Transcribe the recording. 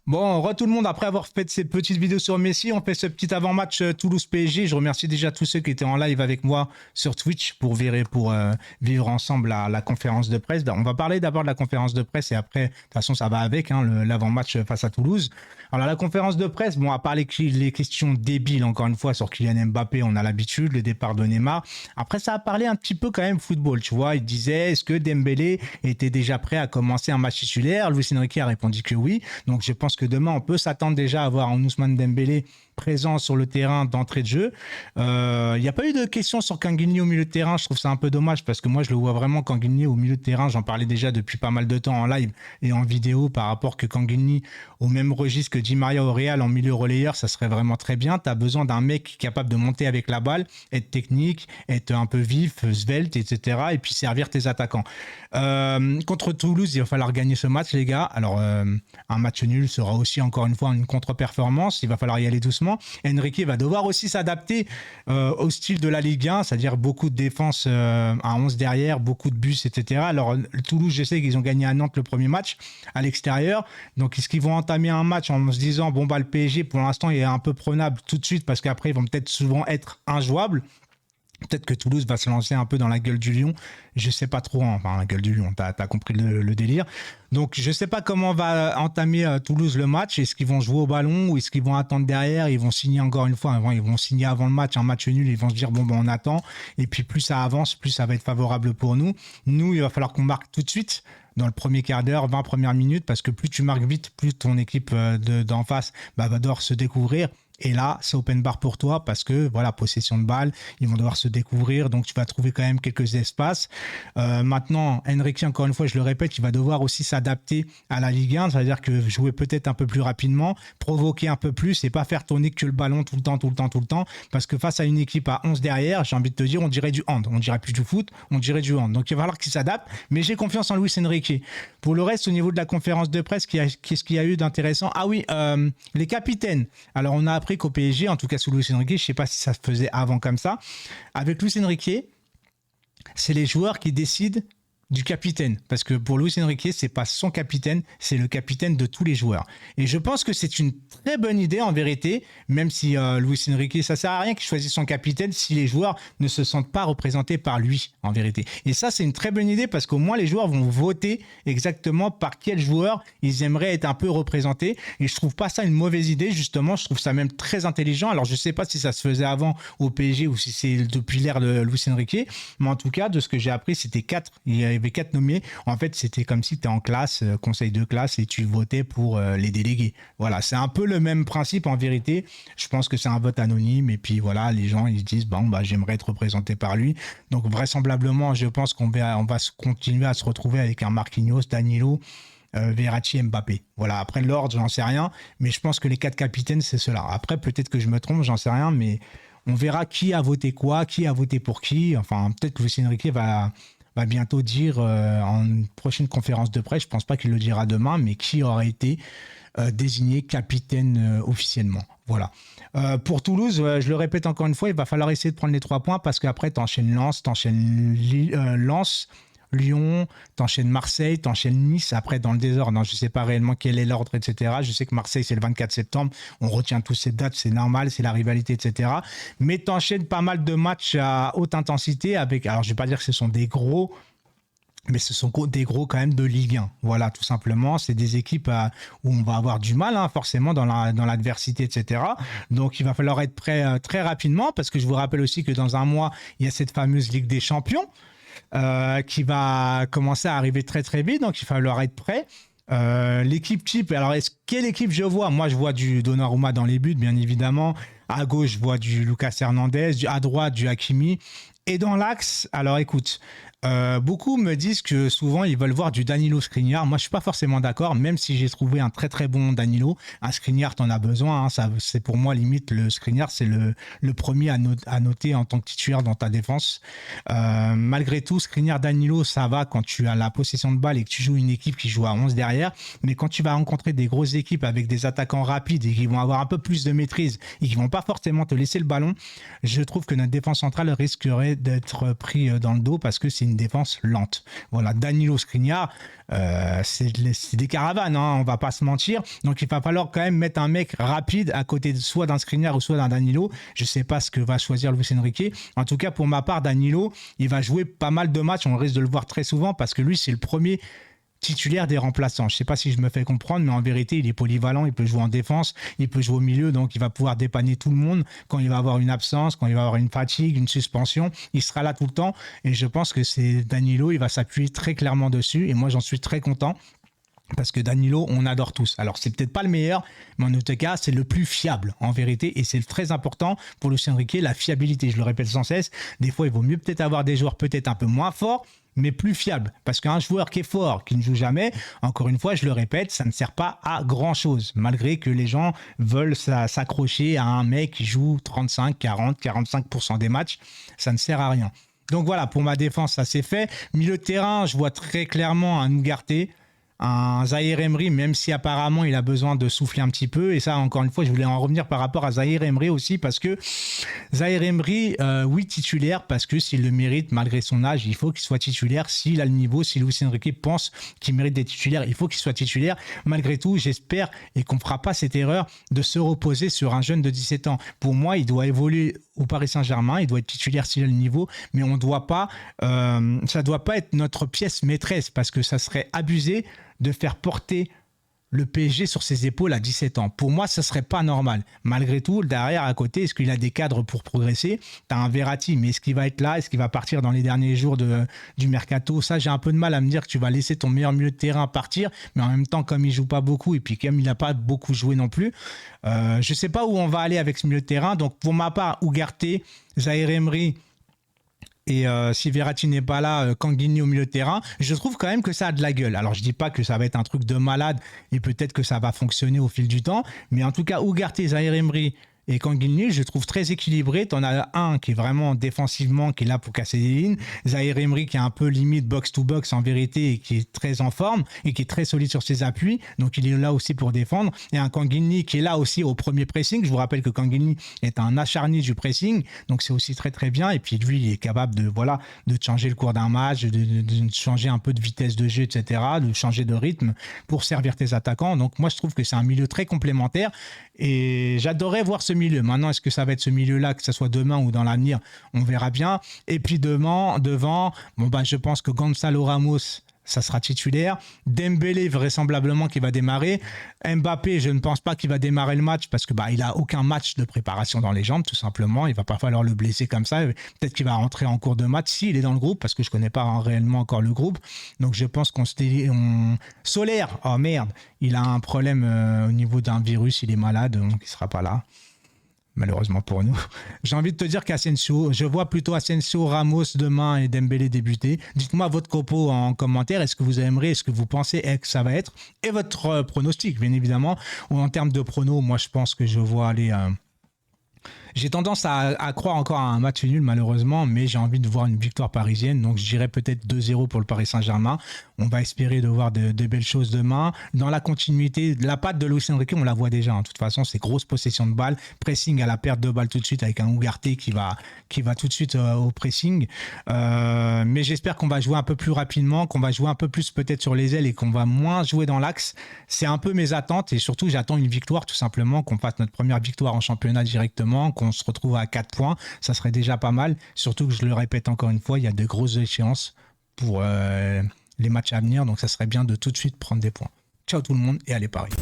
Bon, tout le monde, après avoir fait ces petites vidéos sur Messi, on fait ce petit avant-match Toulouse-PSG. Je remercie déjà tous ceux qui étaient en live avec moi sur Twitch pour vivre ensemble la conférence de presse. On va parler d'abord de la conférence de presse et après, de toute façon, ça va avec l'avant-match face à Toulouse. Alors, la conférence de presse, bon, à part les questions débiles, encore une fois, sur Kylian Mbappé, on a l'habitude, le départ de Neymar. Après, ça a parlé un petit peu quand même football, tu vois. Il disait, est-ce que Dembélé était déjà prêt à commencer un match titulaire? Luis Enrique a répondu que oui. Donc, je pense que demain, on peut s'attendre déjà à voir un Ousmane Dembélé présent sur le terrain d'entrée de jeu. Il n'y a pas eu de questions sur Kanguilny au milieu de terrain. Je trouve ça un peu dommage parce que moi, je le vois vraiment Kanguilny au milieu de terrain. J'en parlais déjà depuis pas mal de temps en live et en vidéo par rapport que Kanguilny au même registre que Di Maria au Real en milieu relayeur, ça serait vraiment très bien. Tu as besoin d'un mec capable de monter avec la balle, être technique, être un peu vif, svelte, etc. et puis servir tes attaquants. Contre Toulouse, il va falloir gagner ce match, les gars. Alors, un match nul sera aussi encore une fois une contre-performance. Il va falloir y aller doucement. Enrique va devoir aussi s'adapter au style de la Ligue 1, c'est-à-dire beaucoup de défense à 11 derrière, beaucoup de bus, etc. Alors, Toulouse, je sais qu'ils ont gagné à Nantes le premier match à l'extérieur. Donc, est-ce qu'ils vont entamer un match en se disant, bon, bah, le PSG, pour l'instant, il est un peu prenable tout de suite parce qu'après, ils vont peut-être souvent être injouables. Peut-être que Toulouse va se lancer un peu dans la gueule du lion. Je sais pas trop, enfin, la gueule du lion, t'as compris le délire. Donc, je sais pas comment va entamer Toulouse le match. Est-ce qu'ils vont jouer au ballon ou est-ce qu'ils vont attendre derrière? Ils vont signer encore une fois, ils vont signer avant le match, un match nul. Ils vont se dire, bon, ben, on attend. Et puis, plus ça avance, plus ça va être favorable pour nous. Nous, il va falloir qu'on marque tout de suite dans le premier quart d'heure, 20 premières minutes, parce que plus tu marques vite, plus ton équipe d'en face va devoir se découvrir. Et là, c'est open bar pour toi parce que, voilà, possession de balle, ils vont devoir se découvrir. Donc, tu vas trouver quand même quelques espaces. Maintenant, Enrique, encore une fois, je le répète, il va devoir aussi s'adapter à la Ligue 1. C'est-à-dire que jouer peut-être un peu plus rapidement, provoquer un peu plus et pas faire tourner que le ballon tout le temps. Parce que face à une équipe à 11 derrière, j'ai envie de te dire, on dirait du hand. On dirait plus du foot, on dirait du hand. Donc, il va falloir qu'il s'adapte. Mais j'ai confiance en Luis Enrique. Pour le reste, au niveau de la conférence de presse, qu'est-ce qu'il y a eu d'intéressant? Ah oui, les capitaines. Alors, on a appris qu'au PSG, en tout cas sous Luis Enrique, je ne sais pas si ça se faisait avant comme ça, avec Luis Enrique, c'est les joueurs qui décident du capitaine, parce que pour Luis Enrique, c'est pas son capitaine, c'est le capitaine de tous les joueurs. Et je pense que c'est une très bonne idée en vérité, même si Luis Enrique, ça sert à rien qu'il choisisse son capitaine si les joueurs ne se sentent pas représentés par lui en vérité. Et ça, c'est une très bonne idée parce qu'au moins les joueurs vont voter exactement par quel joueur ils aimeraient être un peu représentés. Et je trouve pas ça une mauvaise idée, justement, je trouve ça même très intelligent. Alors je sais pas si ça se faisait avant au PSG ou si c'est depuis l'ère de Luis Enrique, mais en tout cas, de ce que j'ai appris, c'était 4. Il y avait 4 nommés. En fait, c'était comme si tu es en classe, conseil de classe, et tu votais pour les délégués. Voilà, c'est un peu le même principe en vérité. Je pense que c'est un vote anonyme et puis voilà, les gens ils se disent bon bah j'aimerais être représenté par lui. Donc vraisemblablement, je pense qu'on va continuer à se retrouver avec un Marquinhos, Danilo, Verratti, Mbappé. Voilà, après l'ordre, j'en sais rien, mais je pense que les 4 capitaines, c'est cela. Après, peut-être que je me trompe, j'en sais rien, mais on verra qui a voté quoi, qui a voté pour qui. Enfin, peut-être que Luis Enrique va bientôt dire en une prochaine conférence de presse, je pense pas qu'il le dira demain, mais qui aurait été désigné capitaine officiellement. Voilà. Pour Toulouse, je le répète encore une fois, il va falloir essayer de prendre les 3 points parce qu'après, t'enchaînes Lens, Lens, Lyon, t'enchaînes Marseille, t'enchaînes Nice, après dans le désordre, non, je sais pas réellement quel est l'ordre, etc. Je sais que Marseille c'est le 24 septembre, on retient toutes ces dates, c'est normal, c'est la rivalité, etc. Mais t'enchaînes pas mal de matchs à haute intensité avec, alors je vais pas dire que ce sont des gros, mais ce sont des gros quand même de Ligue 1. Voilà, tout simplement. C'est des équipes où on va avoir du mal, hein, forcément, dans l'adversité, etc. Donc, il va falloir être prêt très rapidement parce que je vous rappelle aussi que dans un mois, il y a cette fameuse Ligue des Champions qui va commencer à arriver très, très vite. Donc, il va falloir être prêt. L'équipe type, alors quelle équipe je vois? Moi, je vois du Donnarumma dans les buts, bien évidemment. À gauche, je vois du Lucas Hernandez. À droite, du Hakimi. Et dans l'axe, alors écoute, beaucoup me disent que souvent ils veulent voir du Danilo Skriniar. Moi, je suis pas forcément d'accord, même si j'ai trouvé un très très bon Danilo. Un Skriniar, t'en as besoin. Hein, ça, c'est pour moi limite le Skriniar, c'est le premier à noter en tant que titulaire dans ta défense. Malgré tout, Skriniar, Danilo, ça va quand tu as la possession de balle et que tu joues une équipe qui joue à 11 derrière. Mais quand tu vas rencontrer des grosses équipes avec des attaquants rapides et qui vont avoir un peu plus de maîtrise et qui vont pas forcément te laisser le ballon, je trouve que notre défense centrale risquerait d'être pris dans le dos parce que c'est une défense lente. Voilà, Danilo, Skriniar, c'est des caravanes, hein, on va pas se mentir. Donc il va falloir quand même mettre un mec rapide à côté soit d'un Skriniar ou soit d'un Danilo. Je sais pas ce que va choisir Luis Enrique. En tout cas, pour ma part, Danilo, il va jouer pas mal de matchs. On risque de le voir très souvent parce que lui, c'est le premier titulaire des remplaçants. Je ne sais pas si je me fais comprendre, mais en vérité, il est polyvalent, il peut jouer en défense, il peut jouer au milieu, donc il va pouvoir dépanner tout le monde quand il va avoir une absence, quand il va avoir une fatigue, une suspension, il sera là tout le temps et je pense que c'est Danilo, il va s'appuyer très clairement dessus et moi j'en suis très content. Parce que Danilo, on adore tous. Alors, c'est peut-être pas le meilleur, mais en tout cas, c'est le plus fiable, en vérité. Et c'est très important pour Luis Enrique, la fiabilité. Je le répète sans cesse. Des fois, il vaut mieux peut-être avoir des joueurs peut-être un peu moins forts, mais plus fiables. Parce qu'un joueur qui est fort, qui ne joue jamais, encore une fois, je le répète, ça ne sert pas à grand-chose. Malgré que les gens veulent s'accrocher à un mec qui joue 35, 40, 45% des matchs, ça ne sert à rien. Donc voilà, pour ma défense, ça c'est fait. Milieu de terrain, je vois très clairement un Ugarte, un Zahir Emery, même si apparemment il a besoin de souffler un petit peu. Et ça, encore une fois, je voulais en revenir par rapport à Zahir Emery aussi, parce que Zahir Emery, oui, titulaire, parce que s'il le mérite, malgré son âge, il faut qu'il soit titulaire. S'il a le niveau, si Luis Enrique pense qu'il mérite d'être titulaire, il faut qu'il soit titulaire. Malgré tout, j'espère et qu'on ne fera pas cette erreur de se reposer sur un jeune de 17 ans. Pour moi, il doit évoluer au Paris Saint-Germain, il doit être titulaire s'il a le niveau, mais on doit pas, ça doit pas être notre pièce maîtresse, parce que ça serait abusé de faire porter le PSG sur ses épaules à 17 ans. Pour moi, ça serait pas normal. Malgré tout, derrière, à côté, est-ce qu'il a des cadres pour progresser? Tu as un Verratti, mais est-ce qu'il va être là? Est-ce qu'il va partir dans les derniers jours du mercato? Ça, j'ai un peu de mal à me dire que tu vas laisser ton meilleur milieu de terrain partir, mais en même temps, comme il joue pas beaucoup, et puis comme il n'a pas beaucoup joué non plus, je sais pas où on va aller avec ce milieu de terrain. Donc, pour ma part, Ugarte, Zahir Emery, et si Verratti n'est pas là, Canguigny au milieu de terrain, je trouve quand même que ça a de la gueule. Alors je dis pas que ça va être un truc de malade et peut-être que ça va fonctionner au fil du temps, mais en tout cas Ugarte, Zahir Emery et Canguigny, je trouve très équilibré. T'en as un qui est vraiment défensivement, qui est là pour casser des lignes. Zahir Emery qui est un peu limite box-to-box en vérité et qui est très en forme et qui est très solide sur ses appuis. Donc il est là aussi pour défendre. Et un Canguigny qui est là aussi au premier pressing. Je vous rappelle que Canguigny est un acharné du pressing. Donc c'est aussi très très bien. Et puis lui, il est capable de changer le cours d'un match, de changer un peu de vitesse de jeu, etc. De changer de rythme pour servir tes attaquants. Donc moi je trouve que c'est un milieu très complémentaire. Et j'adorerais voir ce milieu. Maintenant, est-ce que ça va être ce milieu-là, que ce soit demain ou dans l'avenir? On verra bien. Et puis devant, je pense que Gonzalo Ramos, ça sera titulaire. Dembélé, vraisemblablement, qui va démarrer. Mbappé, je ne pense pas qu'il va démarrer le match parce que il a aucun match de préparation dans les jambes, tout simplement. Il va pas falloir le blesser comme ça. Peut-être qu'il va rentrer en cours de match s'il est dans le groupe, parce que je connais pas réellement encore le groupe. Donc je pense Solaire, oh merde, il a un problème au niveau d'un virus, il est malade, donc il sera pas là. Malheureusement pour nous. J'ai envie de te dire qu'Asensio, je vois plutôt Asensio, Ramos demain et Dembélé débuter. Dites-moi votre copo en commentaire. Est-ce que vous aimerez, est-ce que vous pensez que ça va être? Et votre pronostic, bien évidemment. Ou en termes de pronos, moi je pense que je vois aller... J'ai tendance à croire encore à un match nul, malheureusement, mais j'ai envie de voir une victoire parisienne. Donc, je dirais peut-être 2-0 pour le Paris Saint-Germain. On va espérer de voir de belles choses demain. Dans la continuité, la patte de Luis Enrique, on la voit déjà. De toute façon, c'est grosse possession de balle, pressing à la perte de balle tout de suite avec un Ugarte qui va tout de suite au pressing. Mais j'espère qu'on va jouer un peu plus rapidement, qu'on va jouer un peu plus peut-être sur les ailes et qu'on va moins jouer dans l'axe. C'est un peu mes attentes et surtout, j'attends une victoire tout simplement, qu'on fasse notre première victoire en championnat directement, qu'on se retrouve à 4 points, ça serait déjà pas mal. Surtout que je le répète encore une fois, il y a de grosses échéances pour les matchs à venir, donc ça serait bien de tout de suite prendre des points. Ciao tout le monde et allez Paris.